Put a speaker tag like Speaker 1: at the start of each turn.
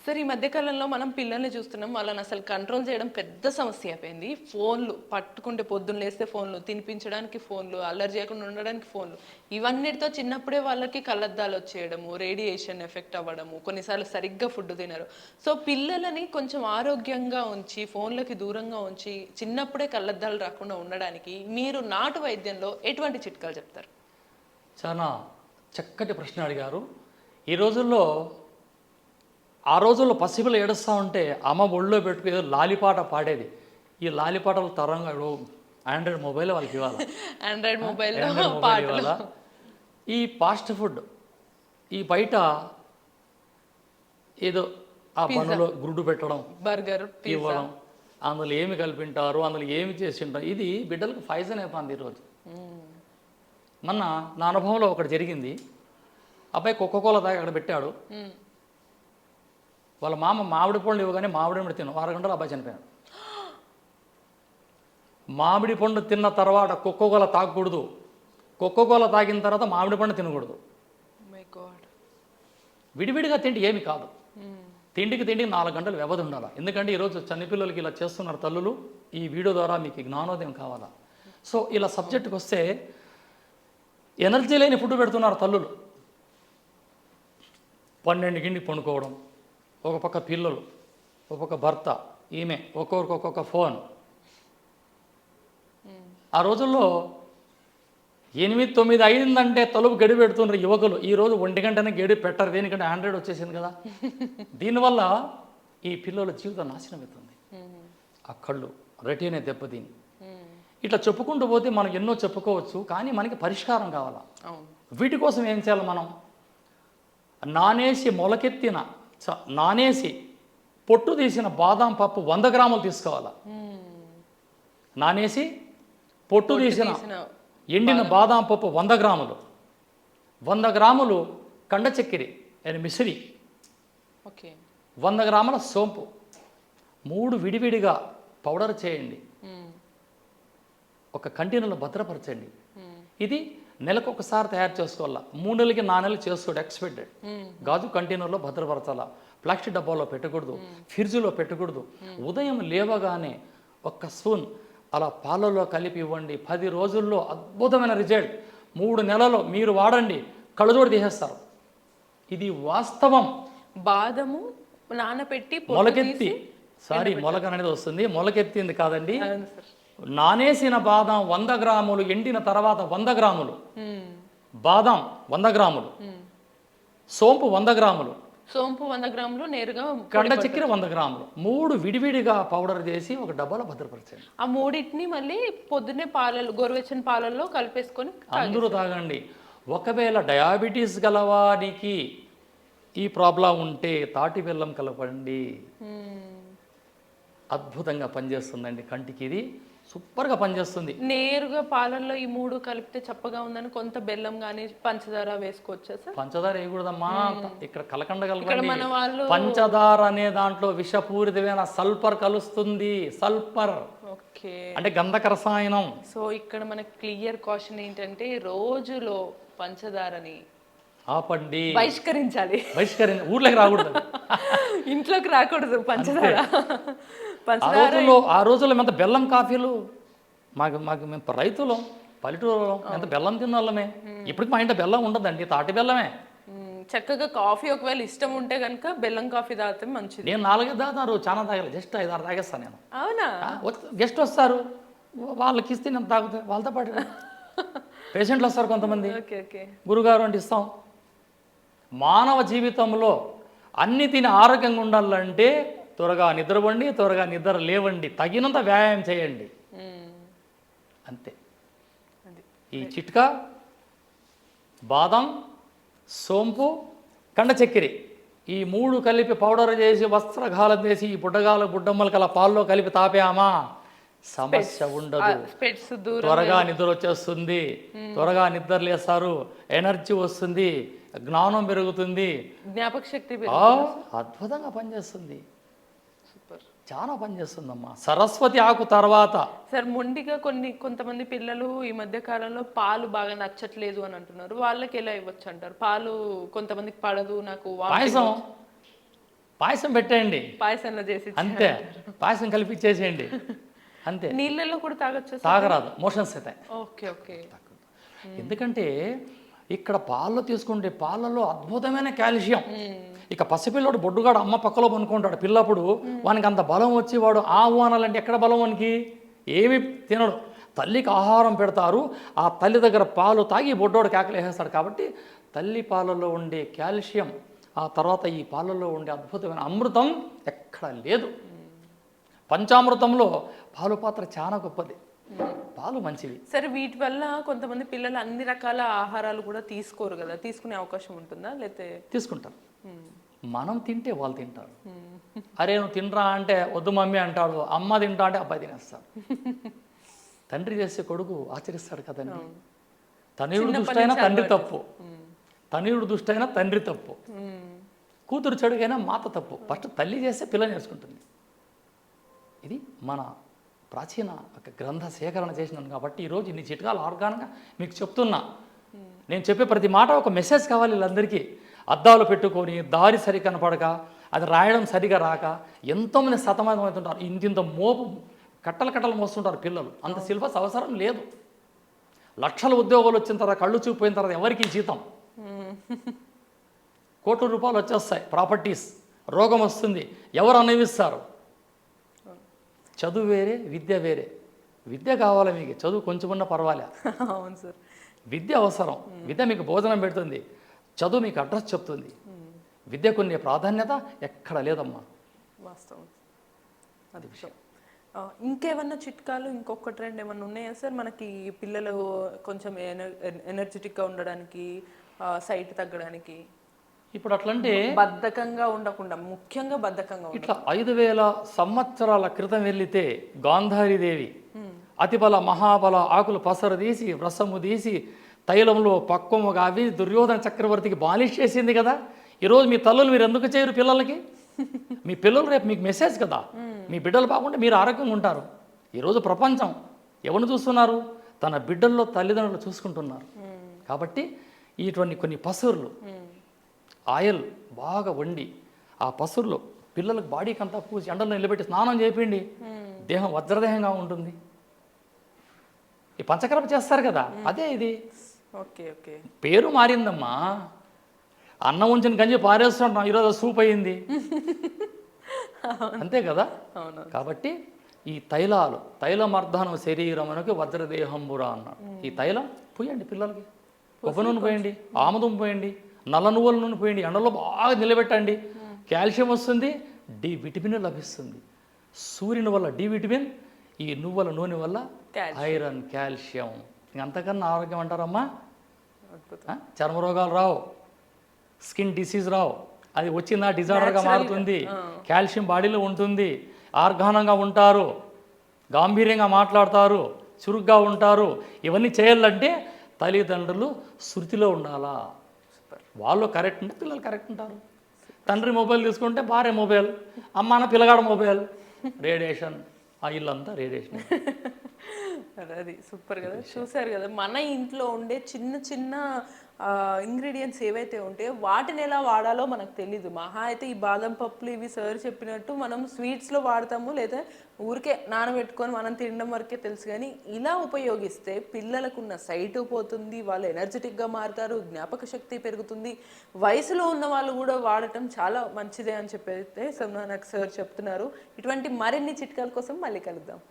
Speaker 1: Sir ఈ మధ్య కాలంలో మనం పిల్లల్ని చూస్తున్నాం, వాళ్ళని అసలు కంట్రోల్ చేయడం పెద్ద సమస్య అయిపోయింది. ఫోన్లు పట్టుకుంటే పొద్దున్న లేస్తే ఫోన్లు, తినిపించడానికి ఫోన్లు, అల్లరి చేయకుండా ఉండడానికి ఫోన్లు, ఇవన్నిటితో చిన్నప్పుడే వాళ్ళకి కళ్ళద్దాలు వచ్చేయడము, రేడియేషన్ ఎఫెక్ట్ అవ్వడము, కొన్నిసార్లు సరిగ్గా ఫుడ్ తినరు. సో పిల్లలని కొంచెం ఆరోగ్యంగా ఉంచి ఫోన్లకి దూరంగా ఉంచి చిన్నప్పుడే కళ్ళద్దాలు రాకుండా ఉండడానికి మీరు నాటు వైద్యంలో ఎటువంటి చిట్కాలు చెప్తారు?
Speaker 2: చాలా చక్కటి ప్రశ్న అడిగారు. ఈ రోజుల్లో ఆ రోజుల్లో పసిపిల్లలు ఏడుస్తూ ఉంటే అమ్మ ఒళ్ళో పెట్టుకుని ఏదో లాలిపాట పాడేది. ఈ లాలిపాటలు తరంగా ఆండ్రాయిడ్ మొబైల్ వాళ్ళకి ఇవ్వాలి.
Speaker 1: ఆండ్రాయిడ్ మొబైల్
Speaker 2: ఇవ్వాలా. ఈ ఫాస్ట్ ఫుడ్, ఈ బయట ఏదో ఆ పనులో గుడ్డు పెట్టడం,
Speaker 1: బర్గర్
Speaker 2: ఇవ్వడం, అందులో ఏమి కలిపింటారు, అందులో ఏమి చేసి ఉంటారు, ఇది బిడ్డలకు పాయిజన్ అయిపోయింది ఈరోజు. మొన్న నా అనుభవంలో ఒకటి జరిగింది. అబ్బాయి కోకోకోలా తాగి అక్కడ పెట్టాడు. వాళ్ళ మామ మామిడి పండు ఇవ్వగానే మామిడి పండు తిన్నాం, 6 గంటలు అబ్బాయి చనిపోయాడు. మామిడి పండు తిన్న తర్వాత కోకోకోలా తాగకూడదు, కోకోకోలా తాగిన తర్వాత మామిడి పండు తినకూడదు. విడివిడిగా తిండి ఏమి కాదు, తిండికి 4 గంటలు వ్యవధి ఉండాలి. ఎందుకంటే ఈరోజు చిన్నపిల్లలకి ఇలా చేస్తున్నారు తల్లులు. ఈ వీడియో ద్వారా మీకు జ్ఞానోదయం కావాలా. సో ఇలా సబ్జెక్టుకి వస్తే ఎనర్జీ లేని ఫుడ్ పెడుతున్నారు తల్లులు. 12 గంటకి పండుకోవడం, ఒక పక్క పిల్లలు, ఒక పక్క భర్త, ఈమె, ఒక్కొక్కరికి ఒక్కొక్క ఫోన్. ఆ రోజుల్లో 8, 9 అయిందంటే తలుపు గడి పెడుతున్నారు యువకులు. ఈరోజు 1 గంటనే గడి పెట్టరు, దేనికంటే ఆండ్రాయిడ్ వచ్చేసింది కదా. దీనివల్ల ఈ పిల్లల జీవితం నాశనం అవుతుంది. ఆ కళ్ళు రెటీనే దెబ్బతిని ఇట్లా చెప్పుకుంటూ పోతే మనం ఎన్నో చెప్పుకోవచ్చు, కానీ మనకి పరిష్కారం కావాలా. వీటి కోసం ఏం చేయాలి మనం? నానేసి పొట్టు తీసిన బాదాం పప్పు 100 గ్రాములు తీసుకోవాలా. నానేసి పొట్టు తీసిన ఎండిన బాదాం పప్పు 100 గ్రాములు, 100 గ్రాములు కండ చక్కెర అండ్ మిసిరి, 100 గ్రాముల సోంపు, 3 విడివిడిగా పౌడర్ చేయండి, ఒక కంటైనర్లో భద్రపరచండి. ఇది నెలకు ఒకసారి తయారు చేసుకోవాలా. 3 నెలలకి 4 నెలలు చేసుకోండి ఎక్స్పెక్టెడ్. గాజు కంటైనర్లో భద్రపరచాలా, ప్లాస్టిక్ డబ్బాలో పెట్టకూడదు, ఫ్రిడ్జ్లో పెట్టకూడదు. ఉదయం లేవగానే 1 స్పూన్ అలా పాలలో కలిపి ఇవ్వండి. 10 రోజుల్లో అద్భుతమైన రిజల్ట్. 3 నెలల్లో మీరు వాడండి, కళ్ళజోడు తీసేస్తారు. ఇది వాస్తవం.
Speaker 1: బాదము నానబెట్టి
Speaker 2: మొలకెత్తి మొలక అనేది వస్తుంది, మొలకెత్తింది కాదండి. నానేసిన బాదం 100 గ్రాములు, ఎండిన తర్వాత 100 గ్రాములు, బాదం 100 గ్రాములు, సోంపు 100 గ్రాములు,
Speaker 1: సోంపు 100 గ్రాములు, నేరుగా
Speaker 2: కండ చక్కెర 100 గ్రాములు, 3 విడివిడిగా పౌడర్ చేసి ఒక డబ్బాలో భద్రపరచండి.
Speaker 1: ఆ మూడింటిని మళ్ళీ పొద్దున్నే పాలలో, గోరువెచ్చని పాలల్లో కలిపేసుకొని
Speaker 2: అందరూ తాగండి. ఒకవేళ డయాబెటీస్ గలవానికి ఈ ప్రాబ్లం ఉంటే తాటి బెల్లం కలపండి. అద్భుతంగా పనిచేస్తుందండి కంటికి. ఇది సూపర్గా పనిచేస్తుంది.
Speaker 1: నేరుగా పాలల్లో ఈ 3 కలిపితే చప్పగా ఉందని కొంత బెల్లం కానీ పంచదార వేసుకోవచ్చా సార్?
Speaker 2: పంచదార వేయకూడదమ్మా, ఇక్కడ కలకండ కలపండి. పంచదార అనే దాంట్లో విషపూరితమైన సల్ఫర్ కలుస్తుంది. సల్ఫర్ అంటే గంధక రసాయనం.
Speaker 1: సో ఇక్కడ మనకి క్లియర్ కాషన్ ఏంటంటే రోజులో పంచదారని
Speaker 2: ఆపండి,
Speaker 1: బహిష్కరించాలి.
Speaker 2: ఊర్లోకి రాకూడదు,
Speaker 1: ఇంట్లోకి రాకూడదు పంచదార.
Speaker 2: ఆ రోజుల్లో ఎంత బెల్లం కాఫీలు, మాకు మేము రైతులం, పల్లెటూరులో ఎంత బెల్లం తిన్న వాళ్ళమే. ఇప్పటికి మా ఇంట్లో బెల్లం ఉండదండి, తాటి బెల్లమే.
Speaker 1: చక్కగా కాఫీ ఒకవేళ ఇష్టం ఉంటే కనుక బెల్లం కాఫీ తాగితే మంచిది.
Speaker 2: నేను 4 తాగుతాను, చాలా తాగాలి, జస్ట్ 5-6 తాగేస్తాను నేను.
Speaker 1: అవునా?
Speaker 2: గెస్ట్ వస్తారు, వాళ్ళకి ఇస్తే నేను తాగుతా, వాళ్ళతో పాటు పేషెంట్లు వస్తారు కొంతమంది, గురుగారు అంటే ఇస్తాం. మానవ జీవితంలో అన్ని తిని ఆరోగ్యంగా ఉండాలంటే త్వరగా నిద్రపోండి, త్వరగా నిద్ర లేవండి, తగినంత వ్యాయామం చేయండి, అంతే. ఈ చిట్కా బాదం, సోంపు, కండ చక్కెర ఈ 3 కలిపి పౌడర్ చేసి వస్త్రగాలం చేసి ఈ బుడ్డమ్మలకి అలా పాల్లో కలిపి తాపామా, సమస్య ఉండదు. త్వరగా నిద్ర వచ్చేస్తుంది, త్వరగా నిద్ర లేస్తారు, ఎనర్జీ వస్తుంది, జ్ఞానం పెరుగుతుంది,
Speaker 1: జ్ఞాపక శక్తి
Speaker 2: అద్భుతంగా పనిచేస్తుంది. చాలా పనిచేస్తుందమ్మా. సరస్వతి ఆకు తర్వాత
Speaker 1: సార్ మొండిగా కొంతమంది పిల్లలు ఈ మధ్య కాలంలో పాలు బాగా నచ్చట్లేదు అని అంటున్నారు. వాళ్ళకి ఎలా ఇవ్వచ్చు అంటారు? పాలు కొంతమందికి పడదు, నాకు
Speaker 2: పాయసం పాయసం పెట్టేయండి,
Speaker 1: పాయసంలో చేసి
Speaker 2: అంతే. పాయసం కలిపిచ్చేసేయండి, అంతే.
Speaker 1: నీళ్ళల్లో కూడా తాగొచ్చు.
Speaker 2: తాగరాదు, మోషన్స్ అవుతాయి.
Speaker 1: Okay okay.
Speaker 2: ఎందుకంటే ఇక్కడ పాలలో తీసుకుంటే పాలలో అద్భుతమైన కాల్షియం. ఇక పసిపిల్లడు బొడ్డుగాడు అమ్మ పక్కలో పనుకుంటాడు పిల్లప్పుడు, వానికి అంత బలం వచ్చి వాడు ఆవు అనాలంటే ఎక్కడ బలం వానికి? ఏమి తినడు. తల్లికి ఆహారం పెడతారు, ఆ తల్లి దగ్గర పాలు తాగి బొడ్డోడు కేకలేసేస్తాడు. కాబట్టి తల్లి పాలలో ఉండే కాల్షియం, ఆ తర్వాత ఈ పాలలో ఉండే అద్భుతమైన అమృతం ఎక్కడ లేదు. పంచామృతంలో పాలు పాత్ర చాలా గొప్పది, పాలు మంచివి.
Speaker 1: సరే, వీటి వల్ల కొంతమంది పిల్లలు అన్ని రకాల ఆహారాలు కూడా తీసుకోరు కదా, తీసుకునే అవకాశం ఉంటుందా? లేతే
Speaker 2: తీసుకుంటారు. మనం తింటే వాళ్ళు తింటారు. అరే నువ్వు తినరా అంటే వద్దు మమ్మీ అంటాడు, అమ్మ తింటా అంటే అబ్బాయి తినేస్తాడు. తండ్రి చేసే కొడుకు ఆచరిస్తాడు కదండి. తనయుడు దుష్టైనా తండ్రి తప్పు, తనయుడు దుష్టైనా తండ్రి తప్పు, కూతురు చెడుగైనా మాత తప్పు. ఫస్ట్ తల్లి చేస్తే పిల్ల నేర్చుకుంటుంది. ఇది మన ప్రాచీన ఒక గ్రంథ సేకరణ చేసినాను కాబట్టి ఈరోజు ఇన్ని చిట్కాలు ఆర్గాన్గా మీకు చెప్తున్నా. నేను చెప్పే ప్రతి మాట ఒక మెసేజ్ కావాలి వీళ్ళందరికీ. అద్దాలు పెట్టుకొని దారి సరి కనపడక, అది రాయడం సరిగా రాక ఎంతోమంది సతమతం అవుతుంటారు. ఇంత మోపు కట్టలు మోస్తుంటారు పిల్లలు. అంత సిలబస్ అవసరం లేదు. లక్షల ఉద్యోగాలు వచ్చిన తర్వాత, కళ్ళు చూపిపోయిన తర్వాత ఎవరికి జీతం? కోట్ల రూపాయలు వచ్చేస్తాయి, ప్రాపర్టీస్. రోగం వస్తుంది, ఎవరు అనుభవిస్తారు? చదువు వేరే, విద్య వేరే. విద్య కావాలి మీకు, చదువు కొంచెం ఉన్నా పర్వాలే.
Speaker 1: అవును సార్,
Speaker 2: విద్య అవసరం. విద్య మీకు భోజనం పెడుతుంది, చదువు మీకు అడ్రస్ చెప్తుంది. విద్యకు ఉండే ప్రాధాన్యత ఎక్కడ లేదమ్మా.
Speaker 1: వాస్తవం. అది విషయం. ఇంకేమన్నా చిట్కాలు, ఇంకొక ట్రెండ్ ఏమన్నా ఉన్నాయా సార్ మనకి పిల్లలు కొంచెం ఎనర్జెటిక్గా ఉండడానికి, సైట్ తగ్గడానికి?
Speaker 2: ఇప్పుడు అట్లంటే
Speaker 1: బద్ధకంగా ఉండకుండా, ముఖ్యంగా బద్ధకంగా
Speaker 2: ఇట్లా 5000 సంవత్సరాల క్రితం వెళితే గాంధారీదేవి అతిబల మహాబల ఆకులు పసరు తీసి, వ్రసము తీసి, తైలంలో పక్వము కావి దుర్యోధన చక్రవర్తికి బాలిష్ చేసింది కదా. ఈరోజు మీ తల్లులు మీరు ఎందుకు చేయరు పిల్లలకి? మీ పిల్లలు రేపు మీకు మెసేజ్ కదా. మీ బిడ్డలు బాగుంటే మీరు ఆరోగ్యంగా ఉంటారు. ఈరోజు ప్రపంచం ఎవరిని చూస్తున్నారు? తన బిడ్డల్లో తల్లిదండ్రులు చూసుకుంటున్నారు. కాబట్టి ఇటువంటి కొన్ని పసరులు, ఆయిల్ బాగా వండి ఆ పసరులో పిల్లలకు బాడీకి అంతా పూసి ఎండలో నిలబెట్టి స్నానం చేయండి, దేహం వజ్రదేహంగా ఉంటుంది. ఈ పంచకర్మ చేస్తారు కదా, అదే ఇది.
Speaker 1: Okay okay.
Speaker 2: పేరు మారిందమ్మా. అన్నం ఉంచిన గంజి పారేస్తుంటాం, ఈరోజు సూప్ అయ్యింది, అంతే కదా. కాబట్టి ఈ తైలాలు, తైలమర్ధనం శరీరమునకు వజ్రదేహంబురా అన్నాడు. ఈ తైలం పోయండి పిల్లలకి. కొబ్బరి నూనె పోయండి, ఆముదం పోయండి, నల్ల నువ్వుల నూనె పోయండి, ఎండలో బాగా నిలబెట్టండి. కాల్షియం వస్తుంది, డి విటమిన్ లభిస్తుంది. సూర్యుని వల్ల డి విటమిన్, ఈ నువ్వుల నూనె వల్ల ఐరన్, కాల్షియం. ఇంకంతకన్నా ఆరోగ్యం అంటారమ్మా. చర్మ రోగాలు రావు, స్కిన్ డిసీజ్ రావు. అది వచ్చిందా డిజార్డర్గా మారుతుంది. కాల్షియం బాడీలో ఉంటుంది, ఆర్గానంగా ఉంటారు, గాంభీర్యంగా మాట్లాడతారు, చురుగ్గా ఉంటారు. ఇవన్నీ చేయాలంటే తల్లిదండ్రులు శృతిలో ఉండాలా. వాళ్ళు కరెక్ట్ ఉంటే పిల్లలు కరెక్ట్ ఉంటారు. తండ్రి మొబైల్ తీసుకుంటే భార్య మొబైల్, అమ్మాన పిల్లగాడ మొబైల్, రేడియేషన్, ఆ ఇల్లంతా రేడియేషన్.
Speaker 1: అది సూపర్ కదా. చూసారు కదా, మన ఇంట్లో ఉండే చిన్న చిన్న ఇంగ్రీడియంట్స్ ఏవైతే ఉంటాయో వాటిని ఎలా వాడాలో మనకు తెలీదు. మహా అయితే ఈ బాదం పప్పులు ఇవి సార్ చెప్పినట్టు మనం స్వీట్స్లో వాడతాము, లేదా ఊరికే నానబెట్టుకొని మనం తినడం వరకే తెలుసు. కానీ ఇలా ఉపయోగిస్తే పిల్లలకున్న సైటు పోతుంది, వాళ్ళు ఎనర్జెటిక్గా మారుతారు, జ్ఞాపక శక్తి పెరుగుతుంది. వయసులో ఉన్న వాళ్ళు కూడా వాడటం చాలా మంచిదే అని చెప్పైతే నాకు సార్ చెప్తున్నారు. ఇటువంటి మరిన్ని చిట్కాల కోసం మళ్ళీ కలుద్దాం.